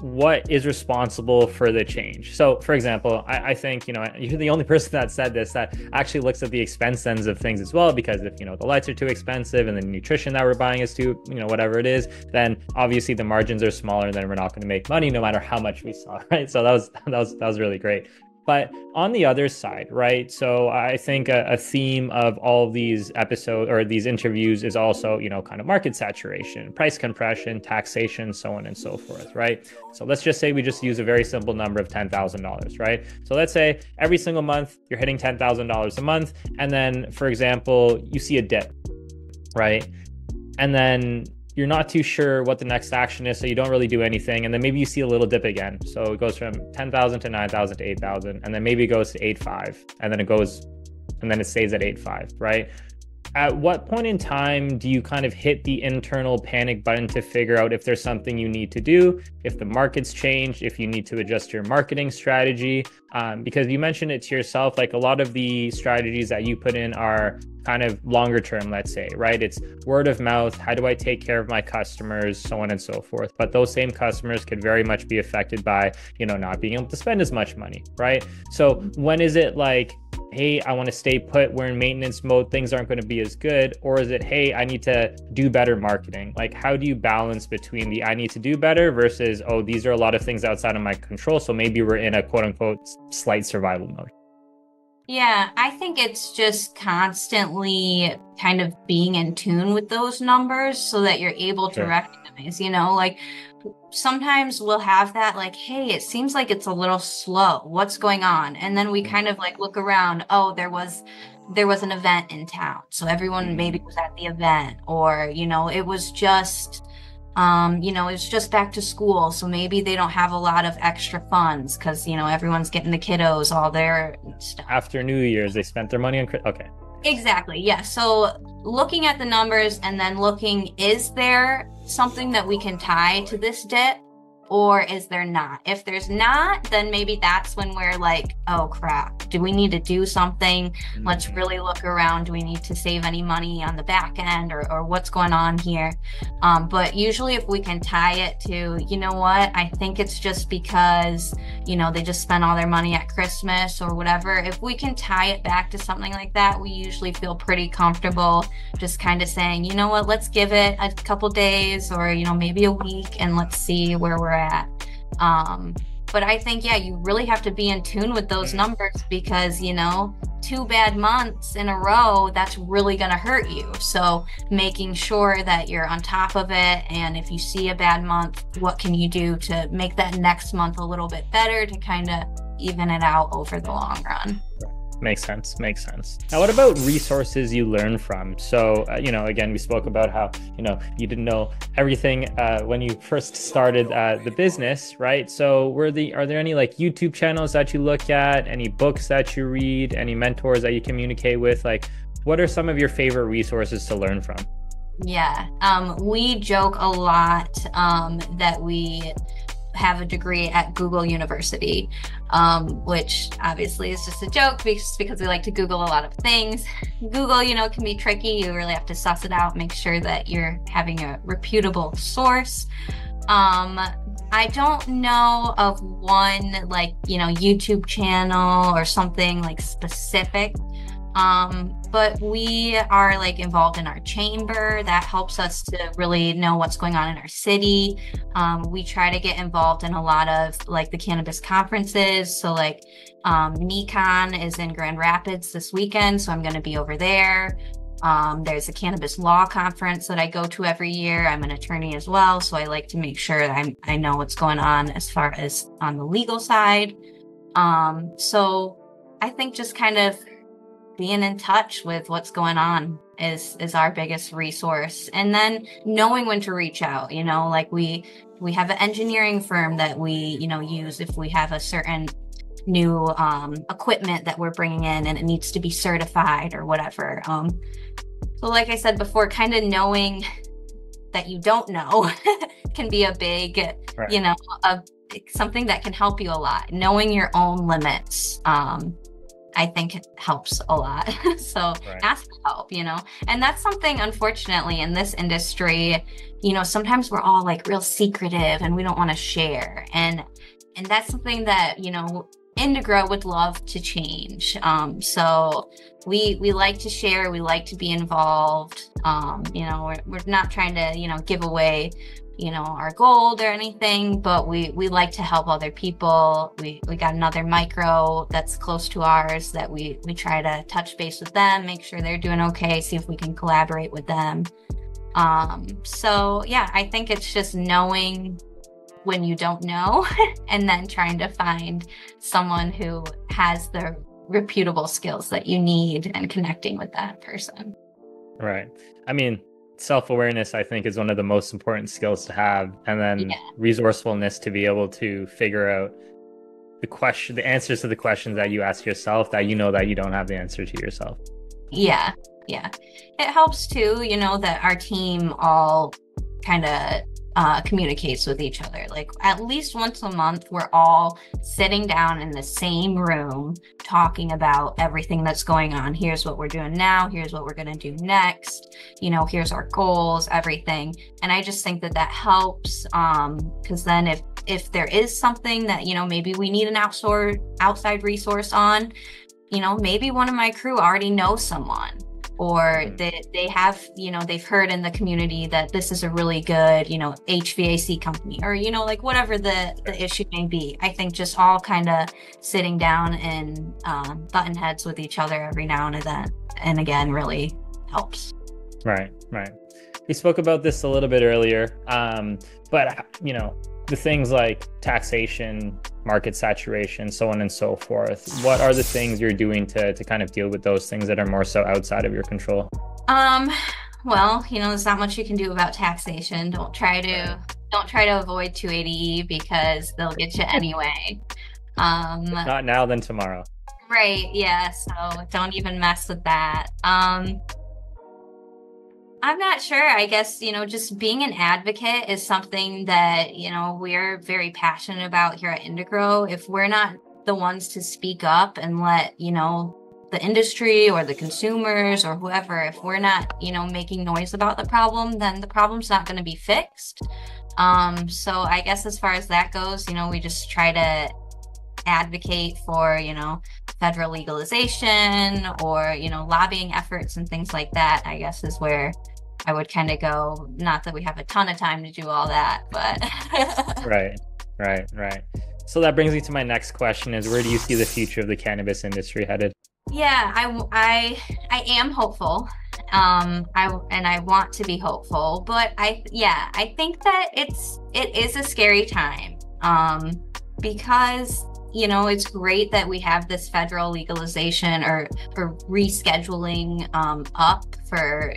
B: what is responsible for the change? So, for example, I think, you're the only person that said this that actually looks at the expense ends of things as well, because if, the lights are too expensive and the nutrition that we're buying is too, whatever it is, then obviously the margins are smaller, then we're not going to make money no matter how much we sell, right? So that was really great. But on the other side, right? So I think a theme of all of these episodes or these interviews is also, kind of market saturation, price compression, taxation, so on and so forth, right? So let's just say we just use a very simple number of $10,000, right? So let's say every single month you're hitting $10,000 a month. And then, for example, you see a dip, right? And then you're not too sure what the next action is, so you don't really do anything. And then maybe you see a little dip again. So it goes from 10,000 to 9,000 to 8,000, and then maybe it goes to 8.5, and then it stays at 8.5, right? At what point in time do you kind of hit the internal panic button to figure out if there's something you need to do, if the market's changed, if you need to adjust your marketing strategy? Because you mentioned it to yourself, like a lot of the strategies that you put in are kind of longer term, let's say, right? It's word of mouth. How do I take care of my customers, so on and so forth. But those same customers could very much be affected by, not being able to spend as much money, right? So when is it like, hey, I want to stay put, we're in maintenance mode, things aren't going to be as good? Or is it, hey, I need to do better marketing? Like, how do you balance between the I need to do better versus, oh, these are a lot of things outside of my control, so maybe we're in a quote unquote slight survival mode?
A: Yeah, I think it's just constantly kind of being in tune with those numbers so that you're able to
B: Sure.
A: recognize, like sometimes we'll have that, like, hey, it seems like it's a little slow. What's going on? And then we kind of like look around. Oh, there was an event in town. So everyone maybe was at the event, or, it was just It's just back to school, so maybe they don't have a lot of extra funds because, everyone's getting the kiddos all their stuff.
B: After New Year's, they spent their money on, okay.
A: Exactly. Yeah. So looking at the numbers and then looking, is there something that we can tie to this dip or is there not? If there's not, then maybe that's when we're like, oh crap, do we need to do something? Let's really look around. Do we need to save any money on the back end or what's going on here? But usually if we can tie it to, you know what, I think it's just because, they just spent all their money at Christmas or whatever. If we can tie it back to something like that, we usually feel pretty comfortable just kind of saying, you know what, let's give it a couple days or, maybe a week and let's see where we're at. But I think, yeah, you really have to be in tune with those numbers because, 2 bad months in a row, that's really going to hurt you. So making sure that you're on top of it. And if you see a bad month, what can you do to make that next month a little bit better to kind of even it out over the long run?
B: Makes sense. Now, what about resources you learn from? So, again, we spoke about how, you didn't know everything when you first started the business, right? So are there any like YouTube channels that you look at, any books that you read, any mentors that you communicate with? Like, what are some of your favorite resources to learn from?
A: Yeah, we joke a lot that we have a degree at Google University, which obviously is just a joke because we like to Google a lot of things. Google, can be tricky. You really have to suss it out, make sure that you're having a reputable source. I don't know of one like, YouTube channel or something like specific. But we are like involved in our chamber. That helps us to really know what's going on in our city. We try to get involved in a lot of like the cannabis conferences. So like NECON is in Grand Rapids this weekend, so I'm going to be over there. There's a cannabis law conference that I go to every year. I'm an attorney as well, so I like to make sure that I know what's going on as far as on the legal side. So I think just kind of being in touch with what's going on is our biggest resource. And then knowing when to reach out, like we have an engineering firm that we, use if we have a certain new equipment that we're bringing in and it needs to be certified or whatever. So like I said before, kind of knowing that you don't know can be a big,
B: right.
A: Something that can help you a lot. Knowing your own limits, I think it helps a lot. So
B: Right.
A: Ask for help, and that's something, unfortunately, in this industry, sometimes we're all like real secretive and we don't want to share. And that's something that, IndiGrow would love to change. So we like to share, we like to be involved. We're not trying to, give away our gold or anything, but we like to help other people. We got another micro that's close to ours that we try to touch base with them, make sure they're doing okay, see if we can collaborate with them. So yeah, I think it's just knowing when you don't know and then trying to find someone who has the reputable skills that you need and connecting with that person.
B: Right. I mean, self-awareness, I think, is one of the most important skills to have. And then resourcefulness to be able to figure out the answers to the questions that you ask yourself that that you don't have the answer to yourself.
A: Yeah. It helps too, that our team all kind of communicates with each other. Like at least once a month, we're all sitting down in the same room talking about everything that's going on. Here's what we're doing now. Here's what we're going to do next. Here's our goals, everything. And I just think that helps because then if there is something that, maybe we need an outside resource on, maybe one of my crew already knows someone. Or they have, they've heard in the community that this is a really good, HVAC company or, like whatever the issue may be. I think just all kind of sitting down and button heads with each other every now and then and again really helps.
B: Right. We spoke about this a little bit earlier, but, the things like taxation, market saturation, so on and so forth. What are the things you're doing to kind of deal with those things that are more so outside of your control?
A: Well, there's not much you can do about taxation.
B: Right.
A: Don't try to avoid 280E because they'll get you anyway.
B: If
A: Um,
B: not now, then tomorrow.
A: right, yeah, so don't even mess with that. I'm not sure. I guess, just being an advocate is something that, we're very passionate about here at IndiGrow. If we're not the ones to speak up and let, the industry or the consumers or whoever, if we're not, making noise about the problem, then the problem's not going to be fixed. So I guess as far as that goes, we just try to advocate for, federal legalization or, lobbying efforts and things like that, I guess is where I would kind of go. Not that we have a ton of time to do all that, but
B: Right, right. So that brings me to my next question is where do you see the future of the cannabis industry headed?
A: yeah, I am hopeful. I want to be hopeful, but I think that it is a scary time. Because it's great that we have this federal legalization or rescheduling up for,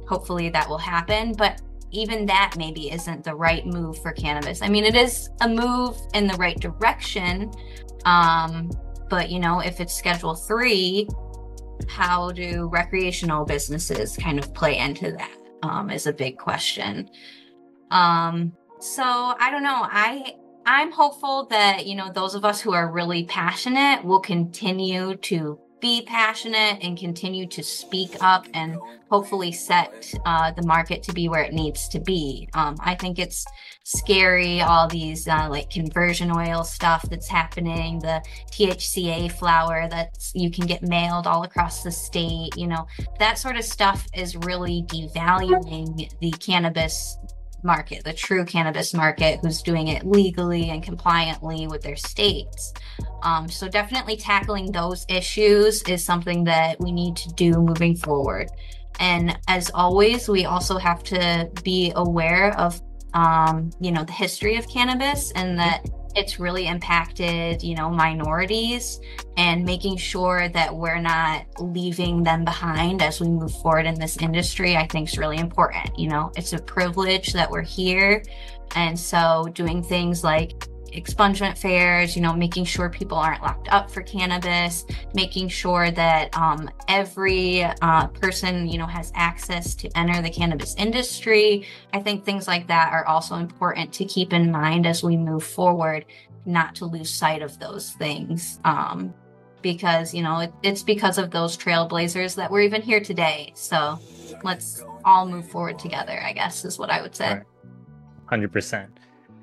A: hopefully that will happen. But even that maybe isn't the right move for cannabis. I mean, it is a move in the right direction. But if it's Schedule 3, how do recreational businesses kind of play into that is a big question. So I don't know. I'm hopeful that, those of us who are really passionate will continue to be passionate and continue to speak up and hopefully set the market to be where it needs to be. I think it's scary, all these like conversion oil stuff that's happening, the THCA flower that you can get mailed all across the state, that sort of stuff is really devaluing the cannabis market, the true cannabis market, who's doing it legally and compliantly with their states. So definitely tackling those issues is something that we need to do moving forward. And as always, we also have to be aware of, the history of cannabis and that it's really impacted, minorities, and making sure that we're not leaving them behind as we move forward in this industry, I think is really important. It's a privilege that we're here. And so doing things like expungement fairs, making sure people aren't locked up for cannabis, making sure that every person, has access to enter the cannabis industry. I think things like that are also important to keep in mind as we move forward, not to lose sight of those things. Because, it's because of those trailblazers that we're even here today. So let's all move forward together, I guess, is what I would say.
B: Right. 100%.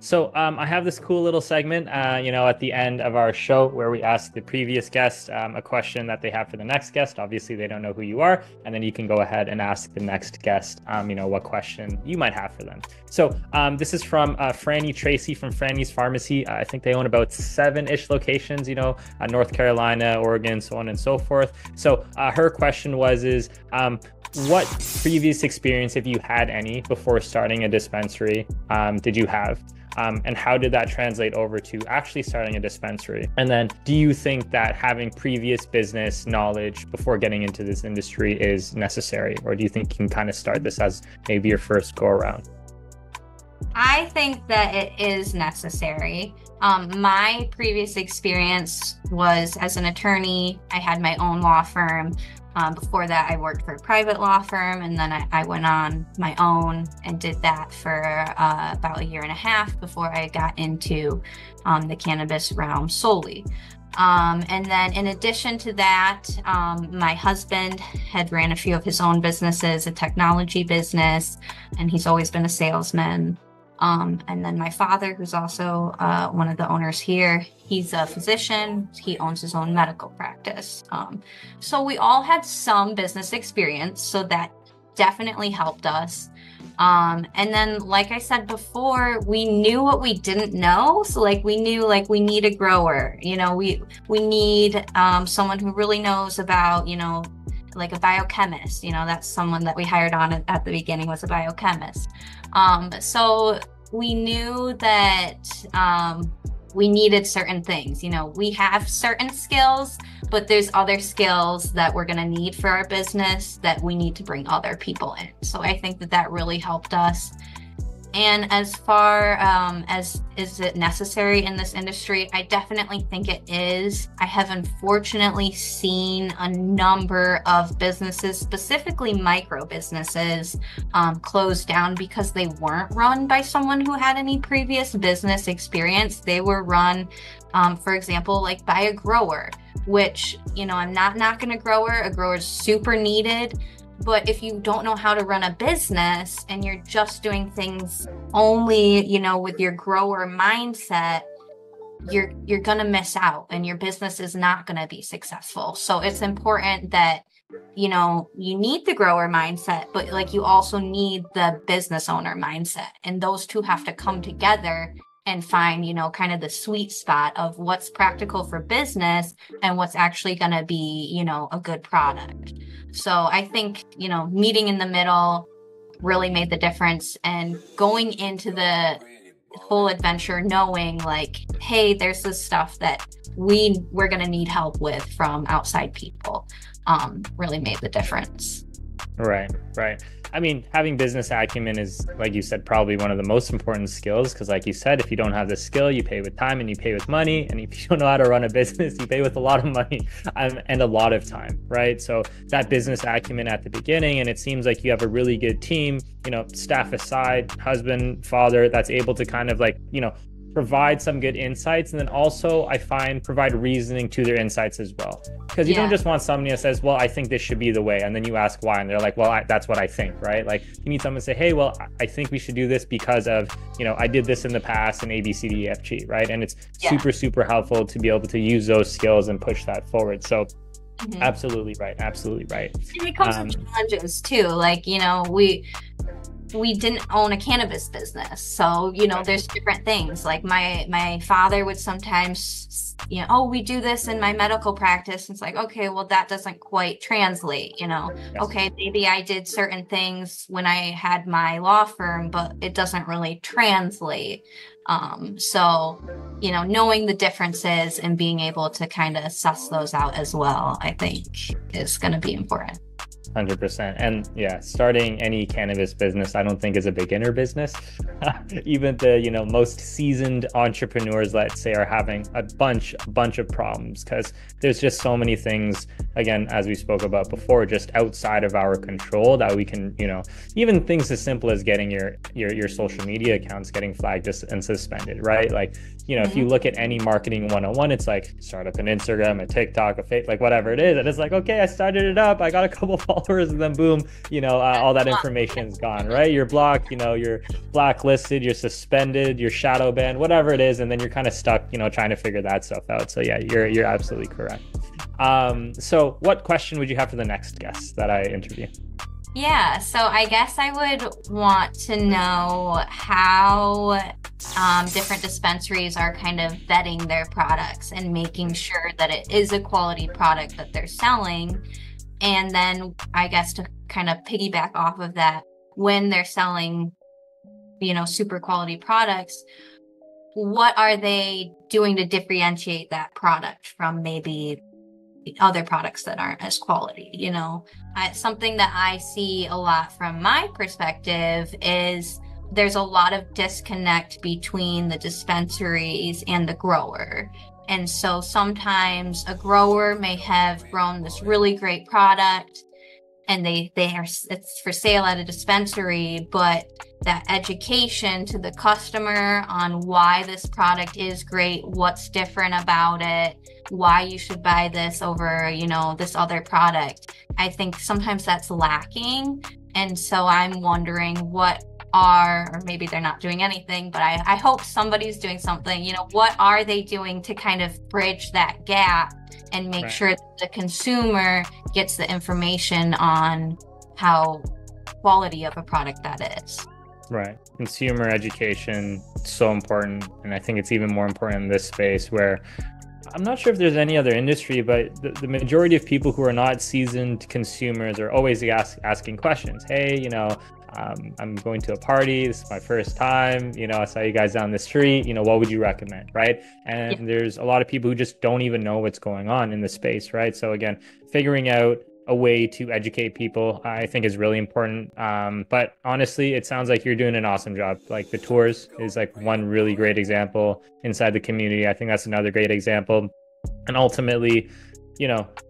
B: So I have this cool little segment, at the end of our show where we ask the previous guest a question that they have for the next guest. Obviously, they don't know who you are, and then you can go ahead and ask the next guest, what question you might have for them. So this is from Franny Tracy from Franny's Pharmacy. I think they own about 7-ish locations, North Carolina, Oregon, so on and so forth. So her question is, what previous experience, if you had any, before starting a dispensary, did you have? And how did that translate over to actually starting a dispensary? And then do you think that having previous business knowledge before getting into this industry is necessary? Or do you think you can kind of start this as maybe your first go around?
A: I think that it is necessary. My previous experience was as an attorney. I had my own law firm. Before that, I worked for a private law firm, and then I went on my own and did that for about 1.5 years before I got into the cannabis realm solely. And then in addition to that, my husband had ran a few of his own businesses, a technology business, and he's always been a salesman. And then my father, who's also one of the owners here, he's a physician. He owns his own medical practice. So we all had some business experience, so that definitely helped us. And then, like I said before, we knew what we didn't know. So we knew we need a grower, we need someone who really knows about, like a biochemist, that's someone that we hired on at the beginning, was a biochemist. So we knew that we needed certain things. You know, we have certain skills, but there's other skills that we're going to need for our business that we need to bring other people in. So I think that that really helped us. And as far as is it necessary in this industry, I definitely think it is. I have unfortunately seen a number of businesses, specifically micro businesses, close down because they weren't run by someone who had any previous business experience. They were run, for example, like by a grower, which, you know, I'm not knocking a grower. A grower is super needed. But if you don't know how to run a business and you're just doing things only, you know, with your grower mindset, you're going to miss out and your business is not going to be successful. So it's important that, you know, you need the grower mindset, but like you also need the business owner mindset. And those two have to come together and find, you know, kind of the sweet spot of what's practical for business and what's actually going to be, you know, a good product. So I think, you know, meeting in the middle really made the difference, and going into the whole adventure knowing like, hey, there's this stuff that we're going to need help with from outside people, really made the difference.
B: Right. I mean, having business acumen is, like you said, probably one of the most important skills, because like you said, if you don't have the skill, you pay with time and you pay with money. And if you don't know how to run a business, you pay with a lot of money and a lot of time, right? So that business acumen at the beginning, and it seems like you have a really good team, you know, staff aside, husband, father, that's able to kind of like, you know, provide some good insights. And then also I find provide reasoning to their insights as well. Because you don't just want somebody that says, well, I think this should be the way. And then you ask why. And they're like, well, that's what I think, right? Like you need someone to say, hey, well, I think we should do this because of, you know, I did this in the past in A, B, C, D, E, F, G, right? And it's super, super helpful to be able to use those skills and push that forward. So absolutely right. Absolutely right.
A: And it comes with challenges too. Like, you know, we didn't own a cannabis business. So, you know, there's different things. Like my father would sometimes, you know, oh, we do this in my medical practice. It's like, okay, well, that doesn't quite translate, you know. Okay, maybe I did certain things when I had my law firm, but it doesn't really translate. So, you know, knowing the differences and being able to kind of suss those out as well, I think is going to be important.
B: 100%. And yeah, starting any cannabis business, I don't think is a beginner business. Even the, you know, most seasoned entrepreneurs, let's say, are having a bunch of problems because there's just so many things, again, as we spoke about before, just outside of our control that we can, you know, even things as simple as getting your social media accounts getting flagged and suspended, right? Like, you know, if you look at any marketing 101, it's like start up an Instagram, a TikTok, a Facebook, like whatever it is. And it's like, okay, I started it up, I got a couple followers, and then boom, you know, all that information is gone, right? You're blocked, you know, you're blacklisted, you're suspended, you're shadow banned, whatever it is. And then you're kind of stuck, you know, trying to figure that stuff out. So yeah, you're absolutely correct. So what question would you have for the next guest that I interview?
A: Yeah, so I guess I would want to know how different dispensaries are kind of vetting their products and making sure that it is a quality product that they're selling. And then I guess to kind of piggyback off of that, when they're selling, you know, super quality products, what are they doing to differentiate that product from maybe other products that aren't as quality? You know, something that I see a lot from my perspective is there's a lot of disconnect between the dispensaries and the grower. And so sometimes a grower may have grown this really great product and it's for sale at a dispensary, but that education to the customer on why this product is great, what's different about it, why you should buy this over, you know, this other product, I think sometimes that's lacking. And so I'm wondering or maybe they're not doing anything, but I hope somebody's doing something, you know, what are they doing to kind of bridge that gap and make sure that the consumer gets the information on how quality of a product that is.
B: Right. Consumer education, so important. And I think it's even more important in this space where I'm not sure if there's any other industry, but the majority of people who are not seasoned consumers are always asking questions. Hey, I'm going to a party. This is my first time. I saw you guys down the street. What would you recommend, right? And
A: Yeah.
B: there's a lot of people who just don't even know what's going on in the space, right? So again, figuring out a way to educate people, I think is really important. But honestly, it sounds like you're doing an awesome job. Like the tours is like one really great example inside the community. I think that's another great example. And ultimately,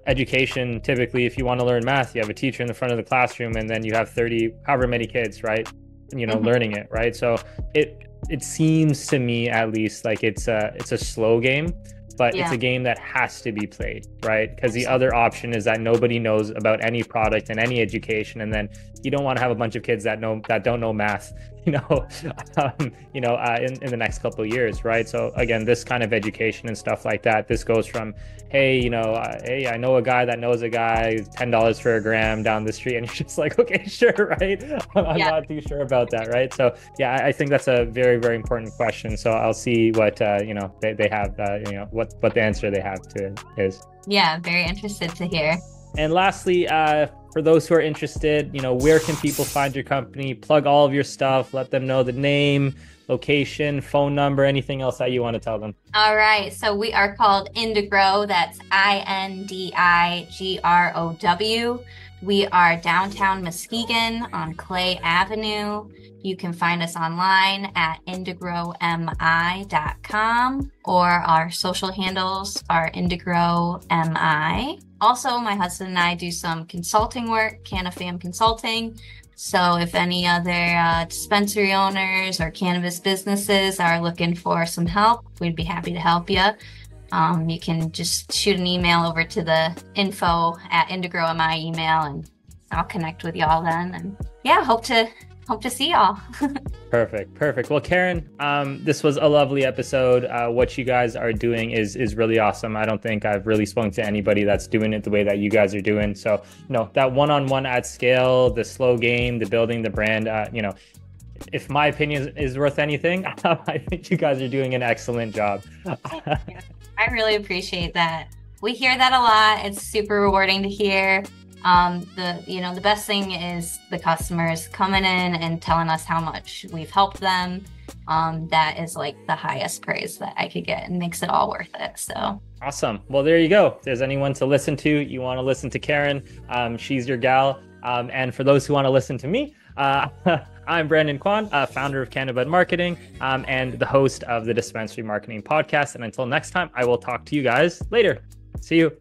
B: education, typically, if you want to learn math, you have a teacher in the front of the classroom, and then you have 30, however many kids, right? Learning it, right? So it seems to me at least like it's a slow game, but it's a game that has to be played, right? Because the other option is that nobody knows about any product and any education, and then you don't want to have a bunch of kids that don't know math, in the next couple of years, right? So again, this kind of education and stuff like that, this goes from, hey, hey, I know a guy that knows a guy, $10 for a gram down the street, and you're just like, okay, sure, right? I'm not too sure about that, right? So yeah, I think that's a very, very important question. So I'll see what they have, what the answer they have to it is.
A: Yeah, very interested to hear.
B: And lastly, for those who are interested, where can people find your company? Plug all of your stuff. Let them know the name, location, phone number, anything else that you want to tell them.
A: All right. So we are called IndiGrow. That's INDIGROW. We are downtown Muskegon on Clay Avenue. You can find us online at indigrowmi.com, or our social handles are indigrowmi. Also, my husband and I do some consulting work, CannaFam Consulting. So if any other dispensary owners or cannabis businesses are looking for some help, we'd be happy to help you. You can just shoot an email over to the info at IndiGrowMI email, and I'll connect with y'all then. And yeah, hope to see y'all.
B: Perfect. Well, Karen, this was a lovely episode. What you guys are doing is really awesome. I don't think I've really spoken to anybody that's doing it the way that you guys are doing. So, that one-on-one at scale, the slow game, the building the brand, if my opinion is worth anything, I think you guys are doing an excellent job.
A: I really appreciate that. We hear that a lot. It's super rewarding to hear. The best thing is the customers coming in and telling us how much we've helped them. That is like the highest praise that I could get, and makes it all worth it. So
B: awesome. Well, there you go. If there's anyone to listen to, you want to listen to Karen, she's your gal. And for those who want to listen to me, I'm Brandon Kwan, founder of Cannabis Marketing, and the host of the Dispensary Marketing Podcast. And until next time, I will talk to you guys later. See you.